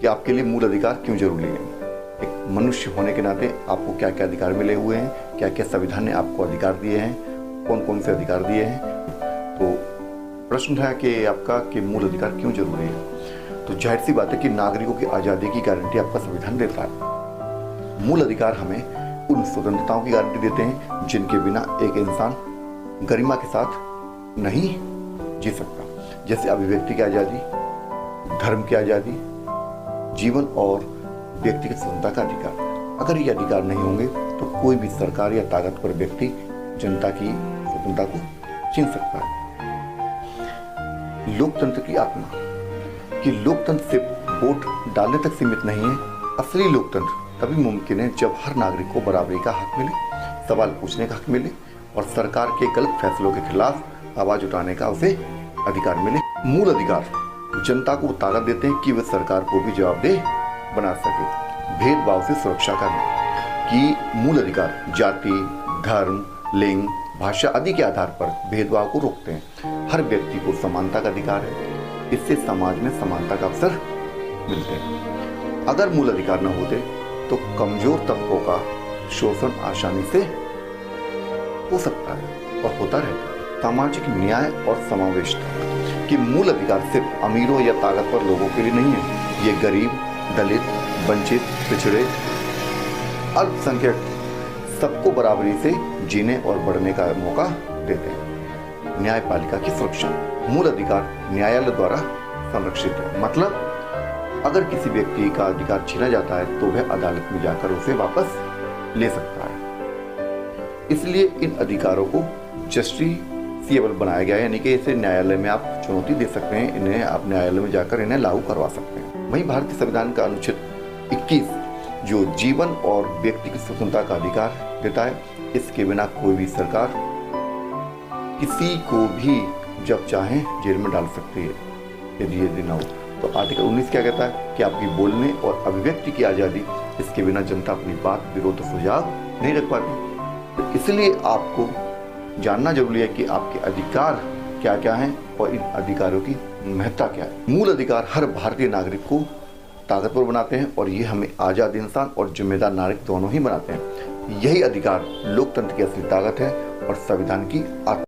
कि आपके लिए मूल अधिकार क्यों जरूरी है। एक मनुष्य होने के नाते आपको क्या क्या अधिकार मिले हुए हैं, क्या क्या संविधान ने आपको अधिकार दिए हैं, कौन कौन से अधिकार दिए हैं। तो प्रश्न है कि आपका कि मूल अधिकार क्यों जरूरी है। तो जाहिर सी बात है कि नागरिकों की आज़ादी की गारंटी आपका संविधान देता है। मूल अधिकार हमें उन स्वतंत्रताओं की गारंटी देते हैं जिनके बिना एक इंसान गरिमा के साथ नहीं जी सकता, जैसे अभिव्यक्ति की आज़ादी, धर्म की आज़ादी, जीवन और व्यक्तिगत स्वतंत्रता का अधिकार। अगर ये अधिकार नहीं होंगे तो कोई भी सरकार या ताकतवर व्यक्ति जनता की स्वतंत्रता को छीन सकता है। लोकतंत्र की आत्मा कि लोकतंत्र सिर्फ वोट डालने तक सीमित नहीं है। असली लोकतंत्र तभी मुमकिन है जब हर नागरिक को बराबरी का हक मिले, सवाल पूछने का हक मिले और सरकार के गलत फैसलों के खिलाफ आवाज उठाने का उसे अधिकार मिले। मूल अधिकार जनता को ताकत देते हैं कि वे सरकार को भी जवाबदेह बना सके। भेदभाव से सुरक्षा करना कि मूल अधिकार जाति, धर्म, लिंग, भाषा आदि के आधार पर भेदभाव को रोकते हैं। हर व्यक्ति को समानता का अधिकार है, इससे समाज में समानता का अवसर मिलते हैं। अगर मूल अधिकार न होते तो कमजोर तबकों का शोषण आसानी से हो सकता है और होता रहता है। सामाजिक न्याय और समावेशिता कि मूल अधिकार सिर्फ अमीरों या ताकतवर लोगों के लिए नहीं है। ये गरीब, दलित, वंचित, पिछड़े, अल्पसंख्यक सबको बराबरी से जीने और बढ़ने का मौका देते हैं। न्यायपालिका की सुरक्षा मूल अधिकार न्यायालय द्वारा संरक्षित है। मतलब अगर किसी व्यक्ति का अधिकार छीना जाता है तो वह अदालत में जाकर उसे वापस ले सकता है। इसलिए इन अधिकारों को जस्टिसिएबल बनाया गया है, यानी कि इसे न्यायालय में आप चुनौती दे सकते हैं, इन्हें आप न्यायालय में जाकर इन्हें लागू करवा सकते हैं। वहीं भारतीय संविधान का अनुच्छेद 21 जो जीवन और व्यक्ति की स्वतंत्रता का अधिकार देता है, इसके बिना कोई भी सरकार किसी को भी जब चाहे जेल में डाल सकती है यदि ये दिन हो। तो आर्टिकल 19 क्या कहता है कि आपकी बोलने और अभिव्यक्ति की आज़ादी, इसके बिना जनता अपनी बात, विरोध और सुझाव नहीं रख पाती। तो इसलिए आपको जानना जरूरी है कि आपके अधिकार क्या क्या हैं और इन अधिकारों की महत्ता क्या है। मूल अधिकार हर भारतीय नागरिक को ताकतवर बनाते हैं और ये हमें आज़ाद इंसान और जिम्मेदार नागरिक दोनों ही बनाते हैं। यही अधिकार लोकतंत्र की असली ताकत है और संविधान की आत्मा।